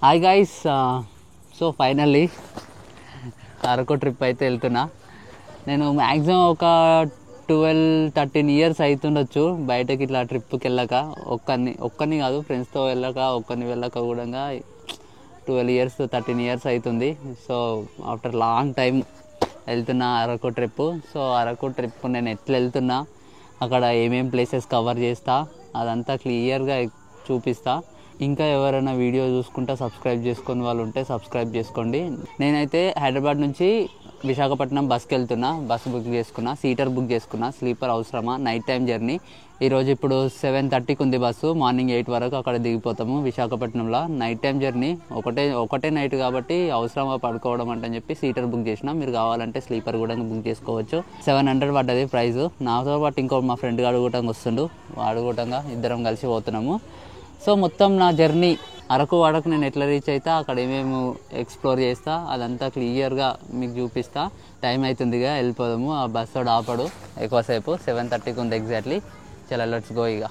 Hi guys, so finally Araku trip అయితే వెళ్తున్నా. నేను మ్యాక్సిమం ఒక 12-13 ఇయర్స్ అవుతుండొచ్చు బయటకి ఇట్లా ట్రిప్కి వెళ్ళాక. ఒక్కరిని కాదు, ఫ్రెండ్స్తో వెళ్ళక కూడా 12 ఇయర్స్ 13 ఇయర్స్ అవుతుంది. సో ఆఫ్టర్ లాంగ్ టైం వెళ్తున్నా Araku trip. So Araku trip నేను ఎట్లా వెళ్తున్నా, అక్కడ ఏమేమి ప్లేసెస్ కవర్ చేస్తా, అదంతా క్లియర్గా చూపిస్తా. ఇంకా ఎవరైనా వీడియో చూసుకుంటా సబ్స్క్రైబ్ చేసుకుని వాళ్ళు ఉంటే సబ్స్క్రైబ్ చేసుకోండి. నేనైతే హైదరాబాద్ నుంచి విశాఖపట్నం బస్కి వెళ్తున్నా. బస్సు బుక్ చేసుకున్నా, సీటర్ బుక్ చేసుకున్నా. స్లీపర్ అవసరమా, నైట్ టైం జర్నీ. ఈరోజు ఇప్పుడు 7:30కి ఉంది బస్సు. మార్నింగ్ 8 వరకు అక్కడ దిగిపోతాము విశాఖపట్నంలో. నైట్ టైం జర్నీ, ఒకటే నైట్ కాబట్టి అవసరమా పడుకోవడం అంటే చెప్పి సీటర్ బుక్ చేసిన. మీరు కావాలంటే స్లీపర్ కూడా బుక్ చేసుకోవచ్చు. 700 పడ్డది ప్రైస్. నాతో పాటు ఇంకో మా ఫ్రెండ్ గాడు కూడా వస్తుండు. వాడు కూడా ఇద్దరం కలిసి పోతున్నాము. సో మొత్తం నా జర్నీ అరకు నేను ఎట్లా రీచ్ అవుతా, అక్కడ ఏమేమి ఎక్స్ప్లోర్ చేస్తా, అదంతా క్లియర్గా మీకు చూపిస్తా. టైం అవుతుందిగా, వెళ్ళిపోదాము. ఆ బస్సు ఆపడు ఎక్కువసేపు. 7:30కి ఉంది ఎగ్జాక్ట్లీ. చలో లెట్స్ గో. ఇక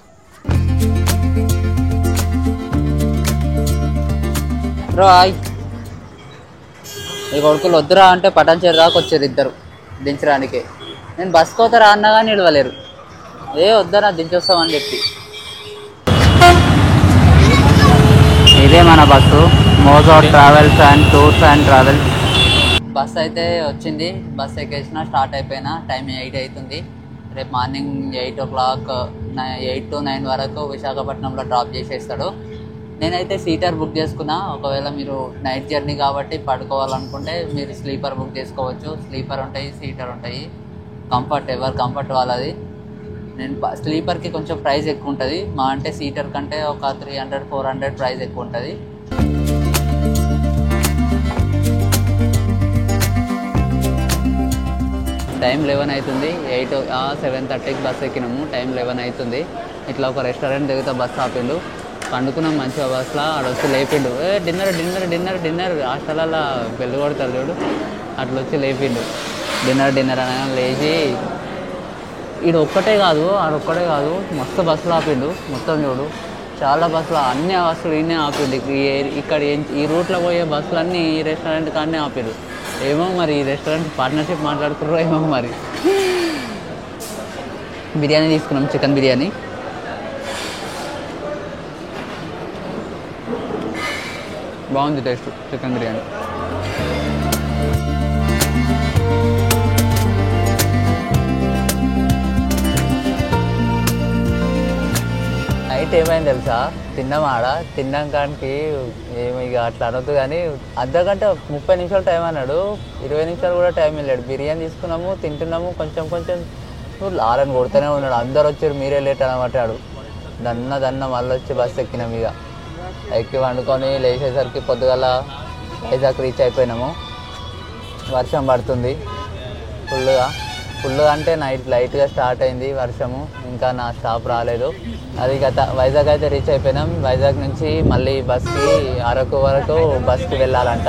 బ్రో హాయ్. ఈ కొడుకులు వద్దురా అంటే పటాన్చేరు దాకా వచ్చారు ఇద్దరు దించడానికి. నేను బస్ కోతరా అన్నా కానీ నిలవలేరు. వద్దరా దించొస్తామని చెప్పి. ఇదే మన bus, Mojo travels and tours and travels. Bus అయితే వచ్చింది. బస్ ఎక్కేసిన, స్టార్ట్ అయిపోయినా. టైం 8 అవుతుంది. రేపు మార్నింగ్ 8 o'clock 8 to 9 వరకు విశాఖపట్నంలో డ్రాప్ చేసేస్తాడు. నేనైతే సీటర్ బుక్ చేసుకున్నా. ఒకవేళ మీరు నైట్ జర్నీ కాబట్టి పడుకోవాలనుకుంటే మీరు స్లీపర్ బుక్ చేసుకోవచ్చు. స్లీపర్ ఉంటాయి, సీటర్ ఉంటాయి. ఎవరి కంఫర్ట్ వాళ్ళది. నేను స్లీపర్కి కొంచెం ప్రైస్ ఎక్కువ ఉంటుంది. మా అంటే సీటర్ కంటే ఒక 300-400 ప్రైస్ ఎక్కువ ఉంటుంది. టైం 11 అవుతుంది. 7:30కి బస్ ఎక్కినాము. టైం 11 అవుతుంది. ఇట్లా ఒక రెస్టారెంట్ దిగుతా బస్ ఆపిండు. పండుకున్నాం మంచిగా బస్లో. ఆడొచ్చి లేపిండు, డిన్నర్ డిన్నర్ డిన్నర్ డిన్నర్. హాస్టల్లో పెళ్ళి కొడతారు చూడు, అట్లా వచ్చి లేపిండు. డిన్నర్ అనగా లేచి ఒక్కటే కాదు మస్తు బస్సులు ఆపిండు. మొత్తం చూడు, చాలా బస్సులు, అన్ని బస్సులు ఈయనే ఆపిండు. ఇక్కడ ఈ రూట్లో పోయే బస్సులు అన్నీ ఈ రెస్టారెంట్ కాడనే ఆపిండు. ఏమో మరి ఈ రెస్టారెంట్ పార్ట్నర్షిప్ మాట్లాడుకుర్రో ఏమో మరి. బిర్యానీ తీసుకున్నాం, చికెన్ బిర్యానీ. బాగుంది టేస్ట్ చికెన్ బిర్యానీ. నైట్ ఏమైంది తెలుసా, తిన్నాం కానికి ఏమి ఇక అట్లా అనొద్దు కానీ అర్ధగంట 30 నిమిషాలు టైం అన్నాడు. 20 నిమిషాలు కూడా టైం వెళ్ళాడు. బిర్యానీ తీసుకున్నాము, తింటున్నాము. కొంచెం లారని కొడుతూనే ఉన్నాడు. అందరు వచ్చారు, మీరే లేట్ అనమాటాడు. దన్న మళ్ళీ వచ్చి బస్సు ఎక్కినాము. ఇక ఎక్కి వండుకొని లేచేసరికి పొద్దుగల వైజాగ్ రీచ్ అయిపోయినాము. వర్షం పడుతుంది ఫుల్గా అంటే నైట్ లైట్గా స్టార్ట్ అయింది వర్షము. ఇంకా నా స్టాప్ రాలేదు. అది వైజాగ్ అయితే రీచ్ అయిపోయినాం. వైజాగ్ నుంచి మళ్ళీ బస్కి అరకు వరకు బస్కి వెళ్ళాలంట.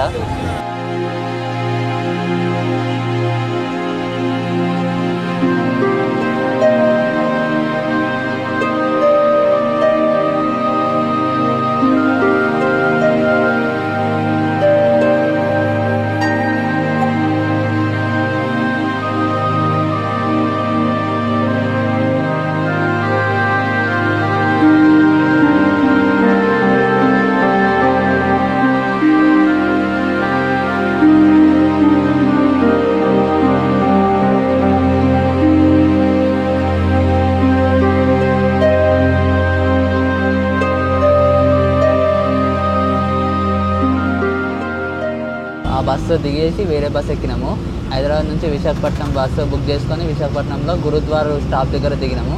బస్సు దిగేసి వేరే బస్సు ఎక్కినాము. హైదరాబాద్ నుంచి విశాఖపట్నం బస్సు బుక్ చేసుకొని విశాఖపట్నంలో గురుద్వార్ స్టాప్ దగ్గర దిగినాము.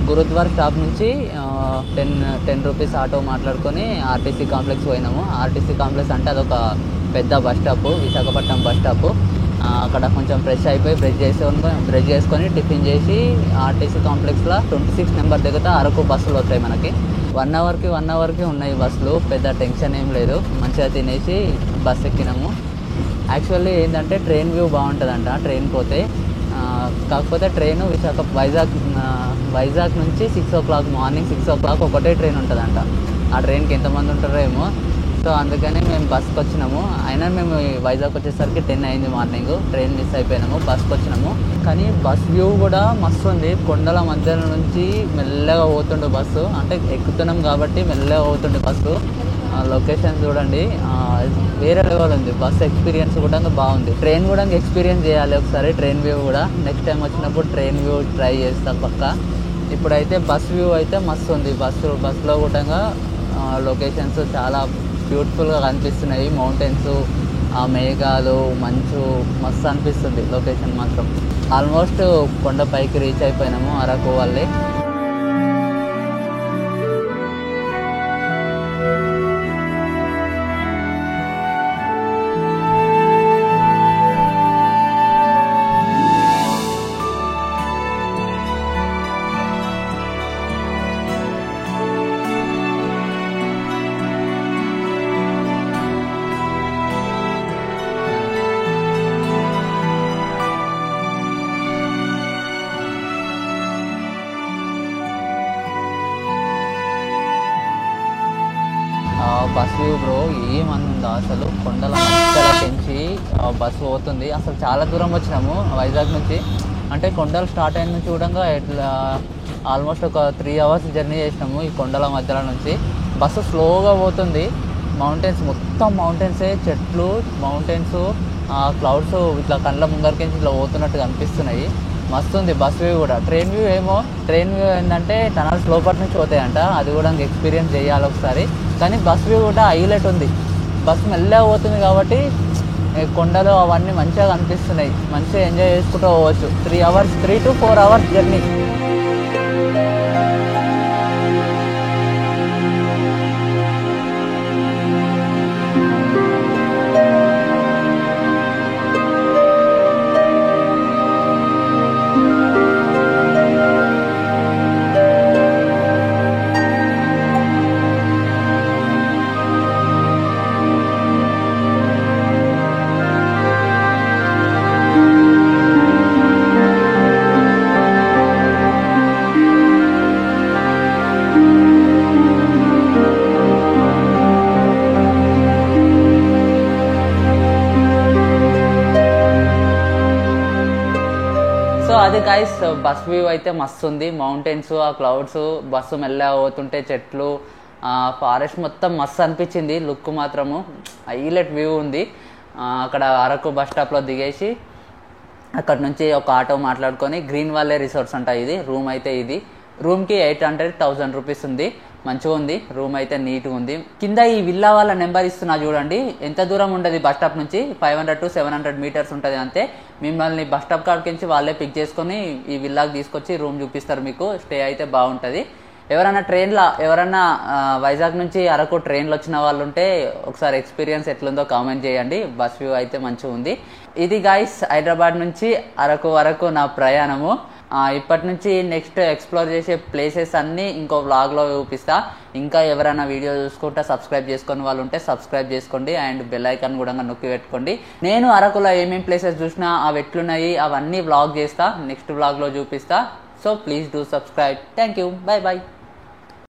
గురుద్వార్ స్టాప్ నుంచి 10 రూపీస్ ఆటో మాట్లాడుకొని ఆర్టీసీ కాంప్లెక్స్ పోయినాము. ఆర్టీసీ కాంప్లెక్స్ అంటే అదొక పెద్ద bus stop, Visakhapatnam bus stop. అక్కడ కొంచెం ఫ్రెష్ అయిపోయి బ్రష్ చేసుకొని టిఫిన్ చేసి ఆర్టీసీ కాంప్లెక్స్లో 26 నెంబర్ దిగుతా అరకు బస్సులు వస్తాయి మనకి. 1 అవర్కి ఉన్నాయి బస్సులు. పెద్ద టెన్షన్ ఏం లేదు. మంచిగా తినేసి బస్ ఎక్కినాము. యాక్చువల్లీ ఏంటంటే ట్రైన్ వ్యూ బాగుంటుందంట ట్రైన్ పోతే. కాకపోతే ట్రైను వైజాగ్ నుంచి 6 o'clock, మార్నింగ్ 6 o'clock ఒకటే ట్రైన్ ఉంటుందంట. ఆ ట్రైన్కి ఎంతమంది ఉంటారో ఏమో. సో అందుకని మేము బస్కి వచ్చినాము. అయినా మేము వైజాగ్ వచ్చేసరికి 10 అయింది మార్నింగ్. ట్రైన్ మిస్ అయిపోయినాము, బస్కి వచ్చినాము. కానీ బస్ వ్యూ కూడా మస్తు ఉంది. కొండల మధ్యలో నుంచి మెల్లగా పోతుండే బస్సు, అంటే ఎక్కుతున్నాం కాబట్టి మెల్లగా పోతుండే బస్సు. లొకేషన్ చూడండి, వేరే లెవెల్ ఉంది. బస్ ఎక్స్పీరియన్స్ కూడా బాగుంది. ట్రైన్ కూడా ఎక్స్పీరియన్స్ చేయాలి ఒకసారి, ట్రైన్ వ్యూ కూడా. నెక్స్ట్ టైం వచ్చినప్పుడు ట్రైన్ వ్యూ ట్రై చేస్తాం పక్క. ఇప్పుడైతే బస్ వ్యూ అయితే మస్తు ఉంది. బస్సులో కూడా లొకేషన్స్ చాలా బ్యూటిఫుల్గా కనిపిస్తున్నాయి. మౌంటైన్స్, ఆ మేఘాలు, మంచు మస్తు అనిపిస్తుంది లొకేషన్ మాత్రం. ఆల్మోస్ట్ కొండపైకి రీచ్ అయిపోయినాము, అరకు వల్లే. బస్ వ్యూ బ్రో ఏమని ఉందో అసలు. కొండల మధ్యలో పెంచి బస్సు పోతుంది. అసలు చాలా దూరం వచ్చినాము వైజాగ్ నుంచి. అంటే కొండలు స్టార్ట్ అయిన నుంచి కూడా ఇట్లా ఆల్మోస్ట్ ఒక 3 అవర్స్ జర్నీ చేసినాము ఈ కొండల మధ్యలో నుంచి. బస్సు స్లోగా పోతుంది. మౌంటైన్స్, మొత్తం మౌంటైన్సే, చెట్లు, మౌంటైన్స్, క్లౌడ్స్ ఇట్లా కళ్ళ ముందరికించి ఇట్లా పోతున్నట్టుగా అనిపిస్తున్నాయి. మస్తు ఉంది బస్ వ్యూ కూడా. ట్రైన్ వ్యూ ఏమో, ట్రైన్ వ్యూ ఏంటంటే టనల్స్ లోపల నుంచి పోతాయంట, అది కూడా ఎక్స్పీరియన్స్ చేయాలి ఒకసారి. కానీ బస్ వ్యూ కూడా హైలైట్ ఉంది. బస్సు మెల్లగా పోతుంది కాబట్టి కొండలు అవన్నీ మంచిగా కనిపిస్తున్నాయి. మంచిగా ఎంజాయ్ చేసుకుంటూ పోవచ్చు. 3 to 4 అవర్స్ జర్నీ. సో అది గైస్, బస్ వ్యూ అయితే మస్తు ఉంది. మౌంటైన్స్, ఆ క్లౌడ్స్, బస్సు మెల్లగా పోతుంటే చెట్లు, ఫారెస్ట్ మొత్తం మస్తు అనిపించింది. లుక్ మాత్రము హైలైట్ వ్యూ ఉంది. అక్కడ అరకు బస్ స్టాప్లో దిగేసి అక్కడ నుంచి ఒక ఆటో మాట్లాడుకొని గ్రీన్ వాలే రిసార్ట్స్ అంట ఇది. రూమ్ అయితే ఇది. రూమ్కి 800-1000 రూపీస్ ఉంది. మంచిగా ఉంది రూమ్ అయితే, నీట్గా ఉంది. కింద ఈ విల్లా వాళ్ళ నెంబర్ ఇస్తున్నా చూడండి. ఎంత దూరం ఉండదు బస్ స్టాప్ నుంచి, 500 to 700 మీటర్స్ ఉంటుంది అంతే. మిమ్మల్ని బస్ స్టాప్ కాడికి వాళ్ళే పిక్ చేసుకొని ఈ విల్లాకి తీసుకొచ్చి రూమ్ చూపిస్తారు మీకు. స్టే అయితే బాగుంటుంది. ఎవరైనా వైజాగ్ నుంచి అరకు ట్రైన్లో వచ్చిన వాళ్ళు ఉంటే ఒకసారి ఎక్స్పీరియన్స్ ఎట్లుందో కామెంట్ చేయండి. బస్ వ్యూ అయితే మంచిగా ఉంది. ఇది గైస్ హైదరాబాద్ నుంచి అరకు వరకు నా ప్రయాణము. ఇప్పటి నుంచి నెక్స్ట్ ఎక్స్ప్లోర్ చేసే ప్లేసెస్ అన్నీ ఇంకో వ్లాగ్లో చూపిస్తా. ఇంకా ఎవరైనా వీడియో చూసుకుంటా సబ్స్క్రైబ్ చేసుకుని వాళ్ళు ఉంటే సబ్స్క్రైబ్ చేసుకోండి అండ్ బెల్ ఐకాన్ కూడా నొక్కి పెట్టుకోండి. నేను అరకులో ఏమేమి ప్లేసెస్ చూసినా, అవి ఎట్లున్నాయి అవన్నీ వ్లాగ్ చేస్తా, నెక్స్ట్ వ్లాగ్లో చూపిస్తా. So please do subscribe. Thank you. By.